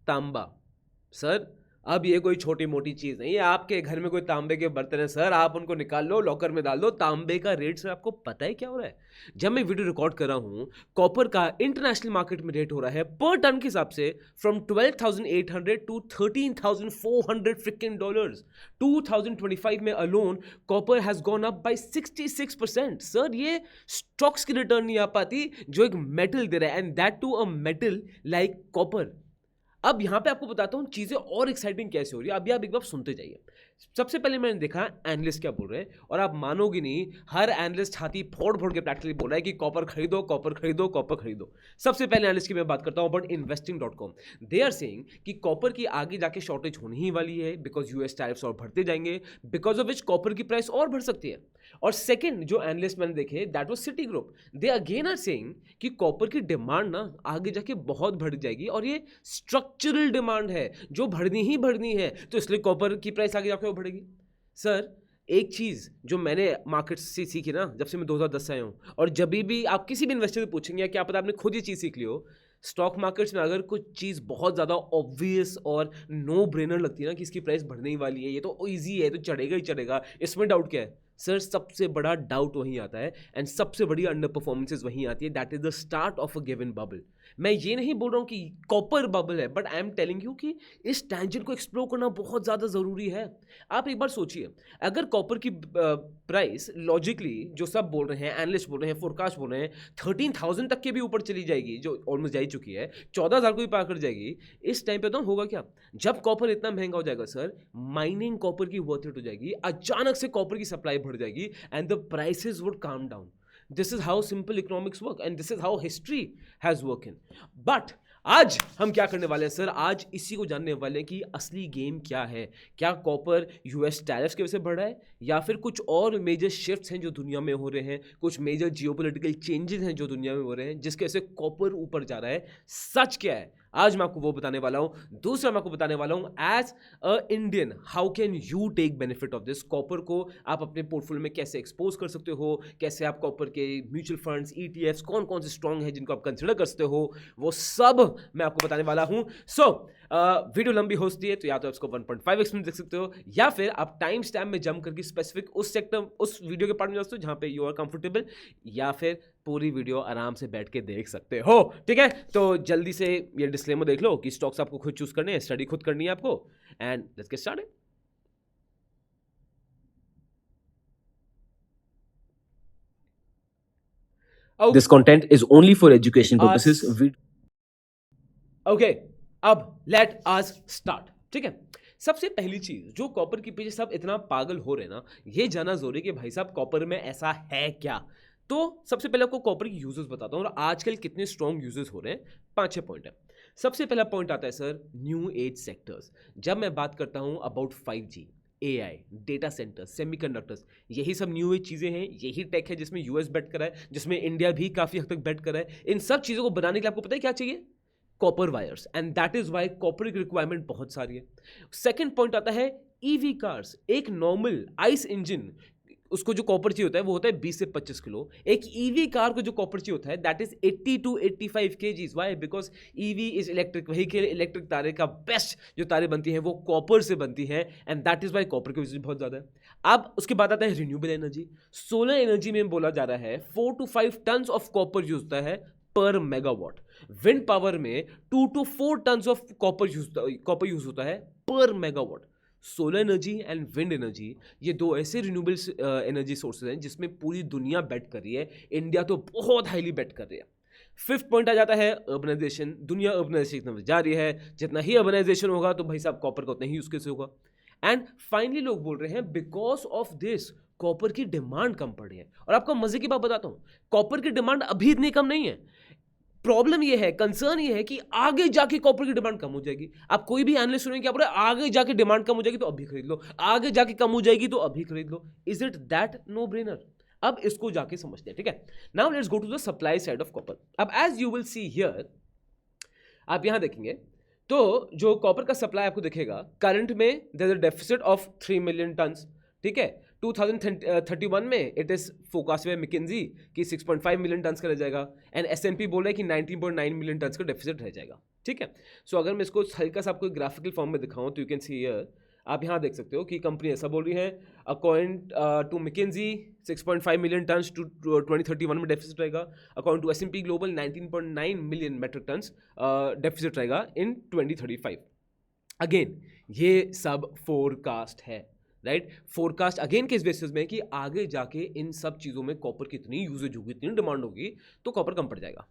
तांबा। सर अब ये कोई छोटी मोटी चीज नहीं है, आपके घर में कोई तांबे के बर्तन है सर, आप उनको निकाल लो, लॉकर में डाल दो। तांबे का रेट सर आपको पता है क्या हो रहा है? जब मैं वीडियो रिकॉर्ड कर रहा हूं, कॉपर का इंटरनेशनल मार्केट में रेट हो रहा है पर टन के हिसाब से फ्रॉम 12,800 टू 13,400 फ्रिकिंग डॉलर्स। 2025 में alone copper has gone up by 66%। Sir ये स्टॉक्स की रिटर्न नहीं आ पाती जो एक मेटल दे रहा है, and that too a metal like copper. अब यहां पे आपको बताता हूं चीजें और एक्साइटिंग कैसे हो रही है, अभी आप एक बार सुनते जाइए। सबसे पहले मैंने देखा एनालिस्ट क्या बोल रहे हैं, और आप मानोगे नहीं, हर एनालिस्ट छाती फोड़ फोड़ के प्रैक्टिकली बोल रहा है कि कॉपर खरीदो, कॉपर खरीदो, कॉपर खरीदो। सबसे पहले एनालिस्ट की मैं बात करता हूं about investing.com। They are saying कि कॉपर की आगे जाके शॉर्टेज होने ही वाली है, बिकॉज यूएस टैरिफ्स और बढ़ते जाएंगे, बिकॉज ऑफ विच कॉपर की प्राइस और बढ़ सकती है। और सेकंड जो एनालिस्ट मैंने देखे, that was Citigroup. They again are saying कि कॉपर की डिमांड ना आगे जाके बहुत बढ़ जाएगी, और ये स्ट्रक्चरल डिमांड है जो बढ़नी ही बढ़नी है, तो इसलिए कॉपर की प्राइस आगे जाके बढ़ेगी। सर एक चीज जो मैंने मार्केट से सीखी ना, जब से मैं 2010 से आया हूं, और जब भी आप किसी भी इन्वेस्टर से पूछेंगे, क्या पता आपने खुद ये चीज सीख ली हो, स्टॉक मार्केट्स में अगर कुछ चीज बहुत ज्यादा ऑब्वियस और नो ब्रेनर लगती है ना कि इसकी प्राइस बढ़ने ही वाली है, ये तो इजी है, तो चढ़ेगा ही चढ़ेगा, इसमें डाउट क्या है? सर सबसे बड़ा डाउट वहीं आता है, एंड सबसे बड़ी अंडर परफॉर्मेंसेज वहीं आती है। That is the start of a given bubble. मैं ये नहीं बोल रहा हूं कि कॉपर बबल है, but I am telling you कि इस टेंजेंट को एक्सप्लोर करना बहुत ज्यादा जरूरी है। आप एक बार सोचिए, अगर कॉपर की प्राइस लॉजिकली जो सब बोल रहे हैं, एनालिस्ट बोल रहे हैं, फोरकास्ट बोल रहे हैं, 13,000 तक के भी ऊपर चली जाएगी, जो ऑलमोस्ट जा ही चुकी है, 14,000 को भी पार कर जाएगी, इस टाइम पे तो होगा क्या? जब कॉपर इतना महंगा हो जाएगा सर, माइनिंग कॉपर की वर्थ इट हो जाएगी, अचानक से कॉपर की सप्लाई बढ़ जाएगी, and the prices would calm down. This is how simple economics work, and this is how history has work in. But आज हम क्या करने वाले हैं सर? आज इसी को जानने वाले हैं कि असली गेम क्या है। क्या कॉपर यूएस टैरिफ्स की वजह से बढ़ रहा है, या फिर कुछ और मेजर शिफ्ट्स हैं जो दुनिया में हो रहे हैं, कुछ मेजर जियोपॉलिटिकल चेंजेस हैं जो दुनिया में हो रहे हैं, जिसके वजह से कॉपर ऊपर जा रहा है? सच क्या है आज मैं आपको वो बताने वाला हूं। दूसरा मैं आपको बताने वाला हूं, as a Indian how can you take benefit of this. Copper को आप अपने पोर्टफोलियो में कैसे एक्सपोज कर सकते हो, कैसे आप कॉपर के म्यूचुअल फंड्स, ईटीएफ्स, कौन कौन से स्ट्रॉन्ग है जिनको आप कंसिडर कर सकते हो, वो सब मैं आपको बताने वाला हूं। सो वीडियो लंबी हो सकती है, तो या तो इसको 1.5x में देख सकते हो, या फिर आप टाइम स्टैम्प में जंप करके स्पेसिफिक उस सेक्टर, उस वीडियो के पार्ट में जा सकते हो जहां पे यू आर कंफर्टेबल, या फिर पूरी वीडियो आराम से बैठ के देख सकते हो। ठीक है, तो जल्दी से ये डिस्क्लेमर देख लो कि स्टॉक्स आपको खुद चूज करने हैं, स्टडी खुद करनी है आपको, and let's get started. This content is only for education purposes. Okay, अब लेट अस स्टार्ट। ठीक है, सबसे पहली चीज जो कॉपर के पीछे सब इतना पागल हो रहे हैं ना, ये जानना जरूरी है कि भाई साहब कॉपर में ऐसा है क्या। तो सबसे पहले आपको कॉपर की यूजेस बताता हूं और आजकल कितने स्ट्रॉन्ग यूजेस हो रहे हैं। 5-6 पॉइंट है। सबसे पहला पॉइंट आता है सर, न्यू एज सेक्टर्स। जब मैं बात करता हूं about 5G, AI, data centre, semiconductors, यही सब न्यू एज चीजें हैं, यही टेक है जिसमें यूएस बेट करा है, जिसमें इंडिया भी काफी हद तक बेट करा है। इन सब चीजों को बनाने के लिए आपको पता है क्या चाहिए? Copper wires, and that is why copper की रिक्वायरमेंट बहुत सारी है। सेकंड पॉइंट आता है ईवी कार्स। एक नॉर्मल आइस इंजन, उसको जो कॉपर चाहिए होता है वो होता है 20 से 25 किलो। एक ईवी कार को जो कॉपर चाहिए होता है that is 80 to 85 kgs। Why? Because EV is electric vehicle. Electric तारे का बेस्ट जो तारे बनती हैं वो कॉपर से बनती हैं, and that is why copper की यूज बहुत ज्यादा है। अब उसके बाद आता है रिन्यूएबल एनर्जी। सोलर एनर्जी में बोला जा रहा है 4 to 5 ton of copper use होता है पर मेगावाट। विंड पावर में 2 to 4 ton of copper use होता है पर megawatt. Solar energy and wind energy, ये दो ऐसे रिन्यूएबल एनर्जी सोर्सेज हैं जिसमें पूरी दुनिया बेट कर रही है। इंडिया तो बहुत हाईली बेट कर रही है। फिफ्थ पॉइंट आ जाता है अर्बनाइजेशन। दुनिया अर्बनाइजेशन जा रही है, जितना ही अर्बनाइजेशन होगा तो भाई साहब कॉपर का उतना ही यूज कैसे होगा। एंड फाइनली लोग बोल रहे हैं बिकॉज ऑफ दिस कॉपर की डिमांड कम पड़ रही है। और आपको मजे की बात बताता हूं, कॉपर की डिमांड अभी इतनी कम नहीं है। प्रॉब्लम ये है, कंसर्न ये है कि आगे जाके कॉपर की डिमांड कम हो जाएगी। आप कोई भी एनालिस्ट सुनेंगे क्या बोल रहे हैं, आगे जाके डिमांड कम हो जाएगी तो अभी खरीद लो, आगे जाके कम हो जाएगी तो अभी खरीद लो। Is it that no brainer? अब इसको जाके समझते हैं। ठीक है, now let's go to the supply side of copper. अब as you will see here, आप यहां देखेंगे तो जो कॉपर का सप्लाई आपको दिखेगा, करंट में there is a deficit of 3 million tons. ठीक है, 2031 में it is forecast by McKinsey कि 6.5 मिलियन टन्स का रह जाएगा, एंड एसएनपी बोल रहा है कि 19.9 मिलियन टन्स का डेफिसिट रह जाएगा। ठीक है। सो अगर मैं इसको हल्का सा आपको ग्राफिकल फॉर्म में दिखाऊं तो यू कैन सी हियर, आप यहाँ देख सकते हो कि कंपनी ऐसा बोल रही है, according to McKinsey 6.5 million tons to 2031 में डेफिसिट रहेगा। According to S&P global 19.9 million metric tons deficit रहेगा इन 2035। अगेन ये सब फोरकास्ट है, राइट। फोरकास्ट अगेन किस बेसिस में कि आगे जाके इन सब चीज़ों में कॉपर की इतनी यूजेज होगी, इतनी डिमांड होगी, तो कॉपर कम पड़ जाएगा।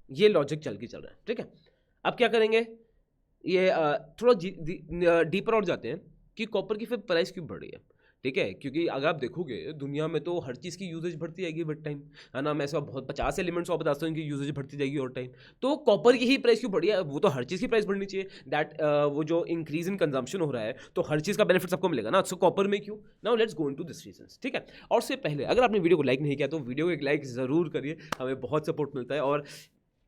ये लॉजिक चल रहा है, ठीक है। अब क्या करेंगे, ये थोड़ा डीपर और जाते हैं कि कॉपर की फिर प्राइस क्यों बढ़ रही है, ठीक है। क्योंकि अगर आप देखोगे दुनिया में तो हर चीज़ की यूजेज बढ़ती जाएगी विद टाइम, है ना। मैं ऐसा बहुत 50 एलिमेंट्स और बताता हूँ कि यूजेज बढ़ती जाएगी और टाइम, तो कॉपर की ही प्राइस क्यों बढ़ी है, वो तो हर चीज़ की प्राइस बढ़नी चाहिए। दैट वो जो इंक्रीज इन कंजम्पशन हो रहा है तो हर चीज़ का बेनिफिट सबको मिलेगा ना, सो कॉपर में क्यों। Now let's go into this reasons, ठीक है। और उससे पहले अगर आपने वीडियो को लाइक नहीं किया तो वीडियो को एक लाइक ज़रूर करिए, हमें बहुत सपोर्ट मिलता है और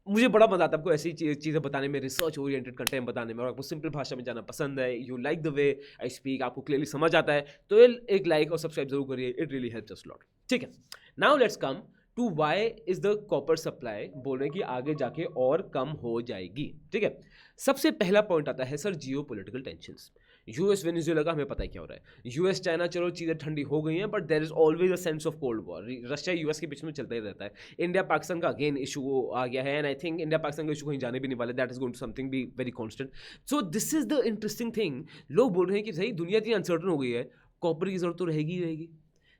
मुझे बड़ा मजा आता है आपको ऐसी चीज़ें बताने में, रिसर्च ओरिएंटेड कंटेंट बताने में, और आपको सिंपल भाषा में जाना पसंद है, you like the way I speak, आपको क्लियरली समझ आता है, तो एक लाइक और सब्सक्राइब जरूर करिए, it really helps us lot, ठीक है। Now let's come to why is the copper supply बोल रहे हैं कि आगे जाके और कम हो जाएगी, ठीक है। सबसे पहला पॉइंट आता है sir geo political tensions. US Venezuela का हमें पता है क्या हो रहा है, यूएस चाइना चलो चीज़ें ठंडी हो गई हैं, but there is always a sense of cold war, Russia US के बीच में चलता ही रहता है। इंडिया पाकिस्तान का अगेन इशू आ गया है, and I think India Pakistan का इशू कहीं जाने भी नहीं वाला, that is going to something be very constant. So this is the interesting thing, लोग बोल रहे हैं कि सही दुनिया इतनी अनसर्टन हो गई है, कॉपर की जरूरत तो रहेगी ही रहेगी।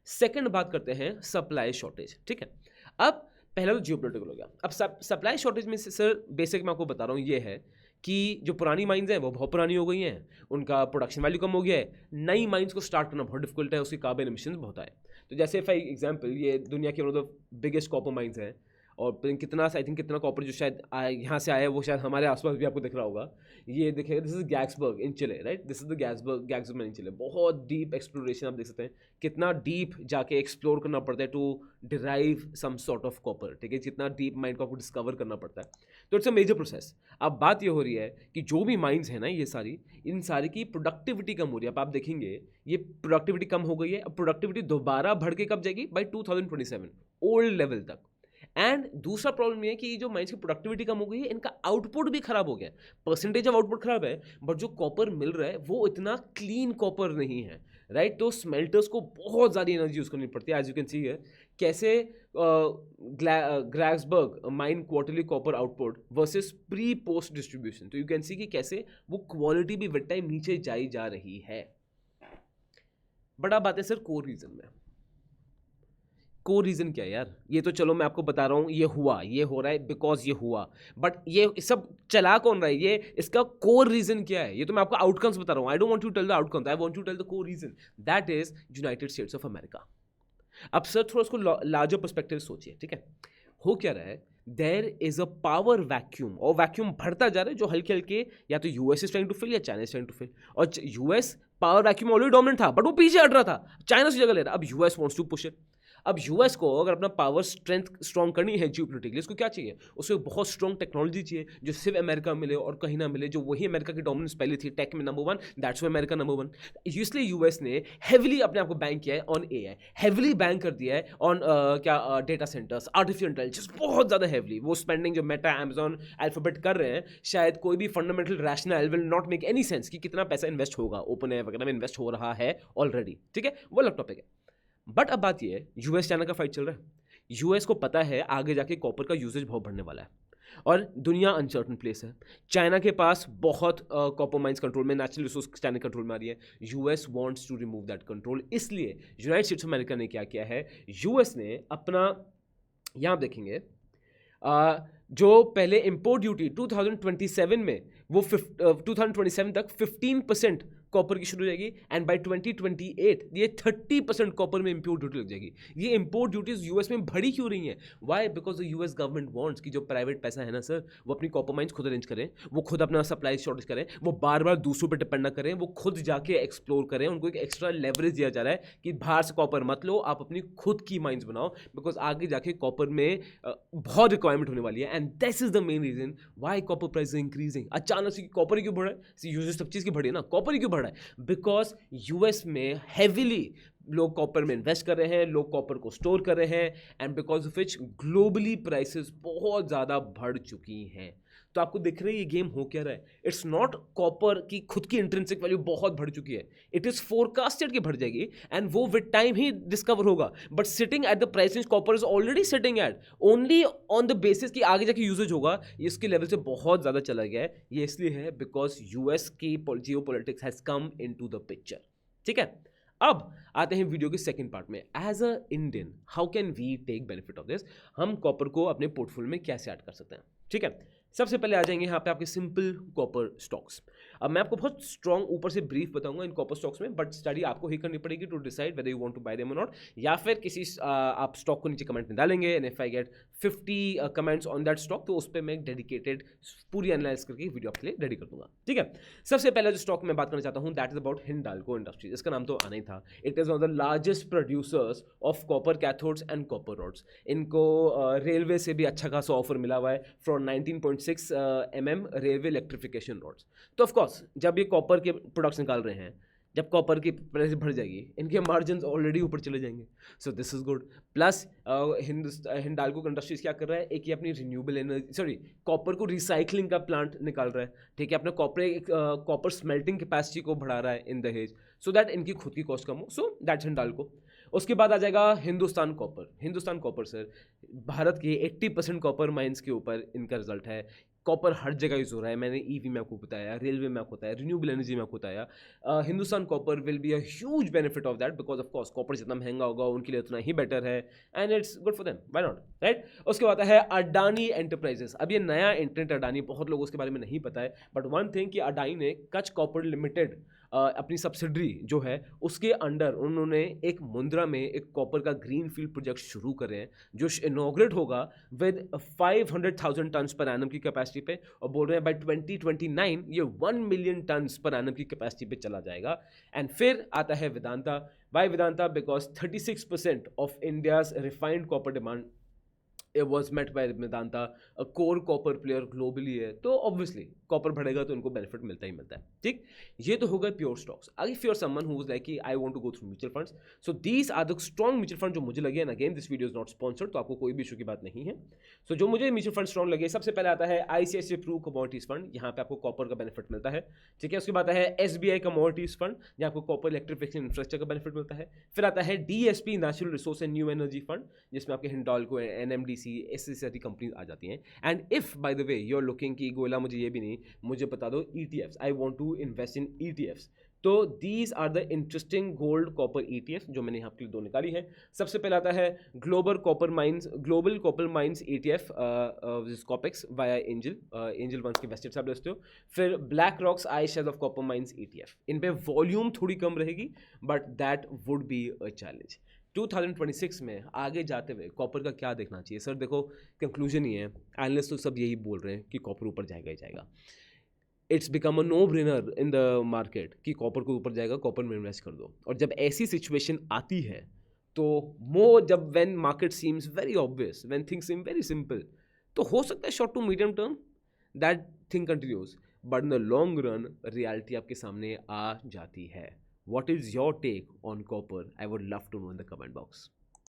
सेकेंड बात करते हैं सप्लाई शॉर्टेज, ठीक है। अब पहला तो जियोपॉलिटिकल हो गया, अब सप्लाई शॉर्टेज में सर बेसिक मैं आपको बता रहा हूँ ये है कि जो पुरानी माइंस हैं वो बहुत पुरानी हो गई हैं, उनका प्रोडक्शन वैल्यू कम हो गया है, नई माइंस को स्टार्ट करना बहुत डिफिकल्ट है, उसकी कार्बन एमिशंस बहुत आए। तो जैसे फॉर एग्जांपल ये दुनिया के one of the biggest copper mines हैं, और कितना आई थिंक कितना कॉपर जो शायद यहाँ से आया है वो शायद हमारे आसपास भी आपको दिख रहा होगा, ये देखिए this is Grasberg in Chile, right, this is the Grasberg in Chile. बहुत डीप एक्सप्लोरेशन आप देख सकते हैं, कितना डीप जाके एक्सप्लोर करना पड़ता है to derive some sort of copper, ठीक है, जितना डीप माइंड को आपको डिस्कवर करना पड़ता है, तो इट्स अ मेजर प्रोसेस। अब बात ये हो रही है कि जो भी माइंस है ना ये सारी, इन सारी की प्रोडक्टिविटी कम हो रही है। अब आप देखेंगे ये प्रोडक्टिविटी कम हो गई है, अब प्रोडक्टिविटी दोबारा बढ़ के कब जाएगी, बाई 2027 ओल्ड लेवल तक। एंड दूसरा प्रॉब्लम ये है कि जो माइंस की प्रोडक्टिविटी कम हो गई है, इनका आउटपुट भी खराब हो गया, परसेंटेज ऑफ आउटपुट खराब है, बट जो कॉपर मिल रहा है वो इतना क्लीन कॉपर नहीं है, राइट। तो स्मेल्टर्स को बहुत ज़्यादा एनर्जी यूज़ करनी पड़ती है, एज यू कैन सी है कैसे Grasberg mine quarterly copper output versus pre post distribution, तो यू कैन सी कि कैसे वो क्वालिटी भी विद टाइम नीचे जाई जा रही है। बड़ा बात है सर कोर रीजन में, कोर रीज़न क्या है यार, ये तो चलो मैं आपको बता रहा हूँ ये हुआ, ये हो रहा है बिकॉज ये हुआ, बट ये सब चला कौन रहा है, ये इसका कोर रीज़न क्या है, ये तो मैं आपको आउटकम्स बता रहा हूँ। I don't want to tell the outcomes, I want to tell the core reason, that is United States of America. अब सर थोड़ा उसको लार्जर पर्सपेक्टिव सोचिए, ठीक है। हो क्या रहा है, there is a power vacuum, और वैक्यूम बढ़ता जा रहा है जो हल्के हल्के या तो US is trying to fill या China is trying to fill, और US power vacuum already dominant था बट वो पीछे हट रहा था, चाइना से जगह ले रहा, अब US wants to push it. अब यूएस को अगर अपना पावर स्ट्रेंथ स्ट्रॉन्ग करनी है जियोपॉलिटिकली, इसको क्या चाहिए, उसे बहुत स्ट्रॉन्ग टेक्नोलॉजी चाहिए जो सिर्फ अमेरिका मिले और कहीं ना मिले, जो वही अमेरिका की डोमिनेंस पहले थी टेक में number 1, that's why America number 1। इसलिए यूएस ने हेविली अपने आप को बैंक किया है ऑन एआई, हेविली बैंक कर दिया है on data centres, artificial intelligence, बहुत ज़्यादा हेविली। वो स्पेंडिंग जो मेटा, अमेजॉन, अल्फाबेट कर रहे हैं, शायद कोई भी fundamental rational will not make any sense कि कितना पैसा इन्वेस्ट होगा, ओपन एआई वगैरह में इन्वेस्ट हो रहा है ऑलरेडी, ठीक है, वो अलग टॉपिक है। बट अब बात ये है यूएस चाइना का फाइट चल रहा है, यूएस को पता है आगे जाके कॉपर का यूजेज बहुत बढ़ने वाला है, और दुनिया अनसर्टन प्लेस है। चाइना के पास बहुत कॉपर माइंस कंट्रोल में, नेचुरल रिसोर्स चाइना कंट्रोल में आ रही है, US wants to remove that control. इसलिए यूनाइटेड स्टेट्स ऑफ अमेरिका ने क्या किया है, यूएस ने अपना, यहाँ आप देखेंगे जो पहले इम्पोर्ट ड्यूटी 2027 में वो 2027 तक 15% कॉपर की शुरू हो जाएगी, एंड बाय 2028 ये 30% कॉपर में इम्पोर्ट ड्यूटी लग जाएगी। ये इम्पोर्ट ड्यूटीज यूएस में बढ़ी क्यों रही हैं, why, because the US government wants कि जो प्राइवेट पैसा है ना सर, वो अपनी कॉपर माइंस खुद अरेंज करें, वो खुद अपना सप्लाई शॉर्टेज करें, वो बार बार दूसरों पर डिपेंड ना करें, वो खुद जाके एक्सप्लोर करें। उनको एक एक्स्ट्रा लेवरेज दिया जा रहा है कि बाहर से कॉपर मत लो, आप अपनी खुद की माइंस बनाओ, बिकॉज आगे जाके कॉपर में बहुत रिक्वायरमेंट होने वाली है, and this is the main reason why copper price increasing. अचानक से कॉपर क्यों बढ़ रहा है, यूजेज सब चीज़ की बढ़ी है ना, कॉपर क्यों बढ़ रहा है, बिकॉज यूएस में हेविली लोग कॉपर में इन्वेस्ट कर रहे हैं, लोग कॉपर को स्टोर कर रहे हैं, and because of which globally prices बहुत ज़्यादा बढ़ चुकी हैं। तो आपको दिख रहा है ये गेम हो क्या रहा है। इट्स नॉट कॉपर की खुद की इंट्रिंसिक वैल्यू बहुत बढ़ चुकी है, इट इज फोरकास्टेड कि बढ़ जाएगी एंड वो विद टाइम ही डिस्कवर होगा। But sitting at the price range copper is already sitting at, only on the basis कि आगे जाके यूजेज होगा, इसके लेवल से बहुत ज्यादा चला गया है। ये इसलिए है बिकॉज यूएस की geo politics has come into the picture. ठीक है, अब आते हैं वीडियो के सेकंड पार्ट में। As a Indian how can we take benefit of this, हम कॉपर को अपने पोर्टफोलियो में कैसे ऐड कर सकते हैं। ठीक है, सबसे पहले आ जाएंगे यहाँ पे आपके सिंपल कॉपर स्टॉक्स। अब मैं आपको बहुत स्ट्रॉन्ग ऊपर से ब्रीफ बताऊंगा इन कॉपर स्टॉक्स में, बट स्टडी आपको ही करनी पड़ेगी to decide whether you want to buy them और नॉट, या फिर किसी आप स्टॉक को नीचे कमेंट में डालेंगे and if I get 50 comments on that stock तो उस पर मैं एक डेडिकेटेड पूरी एनालाइज करके वीडियो आपके लिए रेडी कर दूंगा। ठीक है, सबसे पहला जो स्टॉक मैं बात करना चाहता हूँ that is about Hindalco industries. इसका नाम तो आना ही था, it is one of the largest producers of copper cathodes and copper rods. इनको रेलवे से भी अच्छा खासा ऑफर मिला हुआ है for 19.6 mm railway electrification rods. तो ऑफकोर्स जब ये कॉपर के प्रोडक्ट्स निकाल रहे हैं, जब कॉपर की प्राइस बढ़ जाएगी, इनके मार्जिन ऑलरेडी ऊपर चले जाएंगे, सो this is good. Plus Hindalco industries क्या कर रहा है, एक ये अपनी रिन्यूएबल एनर्जी सॉरी कॉपर को रिसाइकलिंग का प्लांट निकाल रहा है। ठीक है, अपने कॉपर स्मेल्टिंग कैपेसिटी को बढ़ा रहा है इन दहेज, सो दैट इनकी खुद की कॉस्ट कम हो, सो दैट्स हिंडाल्को। उसके बाद आ जाएगा Hindustan copper. Hindustan copper sir Bharat के 80% कॉपर माइंस के ऊपर इनका रिजल्ट है। कॉपर हर जगह यूज हो रहा है, मैंने ईवी में आपको बताया, रेलवे में आपको बताया, रिन्यूएबल एनर्जी में आपको बताया। Hindustan copper will be a huge benefit of that because of course copper जितना महंगा होगा उनके लिए उतना ही बेटर है and it's good for them, why not, right. उसके बाद है अडानी एंटरप्राइजेस। अब ये नया एंट्रेंट अडानी, बहुत लोगों उसके बारे में नहीं पता है, बट वन थिंग कि अडानी ने कच कॉपर लिमिटेड अपनी सब्सिडरी जो है उसके अंडर उन्होंने एक मुंद्रा में एक कॉपर का ग्रीन फील्ड प्रोजेक्ट शुरू करे हैं जो इनॉग्रेट होगा विद 500,000 टन्स पर एनम की कैपेसिटी पे, और बोल रहे हैं बाय 2029 ये 1 मिलियन टन्स पर एनम की कैपेसिटी पे चला जाएगा। एंड फिर आता है Vedanta. Why Vedanta? Because 36% of India's refined copper demand it was met by Vedanta, a core copper player globally है, तो obviously कॉपर बढ़ेगा तो इनको बेनिफिट मिलता ही मिलता है। ठीक, ये तो हो गए pure stocks. If you are someone who is like कि I want to go through mutual funds, so these are the strong mutual fund जो मुझे लगे, and again this video is not sponsored, तो आपको कोई भी इशू की बात नहीं है। सो जो मुझे म्यूचुअल फंड स्ट्रॉन्ग लगे, सबसे पहले आता है ICICI प्रू कमोडिटीज फंड, यहाँ पे आपको कॉपर का बेनिफिट मिलता है। ठीक है, उसके बाद है SBI कमोडिटीज फंड, जहाँ आपको कॉपर इलेक्ट्रिफिकेशन इंफ्रास्ट्रक्चर का बेनिफिट मिलता है। फिर आता है DSP natural resource and new energy fund, जिसमें आपके हिंडाल्को, NMDC ऐसी सारी कंपनीज आ जाती हैं। And if by the way you are looking कि गोला मुझे ये भी नहीं, मुझे बता दो ETFs, I want to invest in ETFs, तो these are the interesting gold copper ETF जो मैंने आपके लिए दो निकाली है। सबसे पहले आता है global copper mines ETF COPX via एंजल वंस की वेस्टेड साहब दोस्तों। फिर BlackRock's iShares of copper mines ETF, इन पे वॉल्यूम थोड़ी कम रहेगी but that would be a challenge. 2026 में आगे जाते हुए कॉपर का क्या देखना चाहिए सर? देखो कंक्लूजन ही है, एनालिस्ट तो सब यही बोल रहे हैं कि कॉपर ऊपर जाएगा ही जाएगा। It's become a no brainer in the market कि कॉपर को ऊपर जाएगा, कॉपर में इन्वेस्ट कर दो। और जब ऐसी सिचुएशन आती है तो जब when market seems very obvious, when things seem very simple, तो हो सकता है short to medium term that thing continues, but in the long run reality आपके सामने आ जाती है। What is your take on copper? I would love to know in the comment box.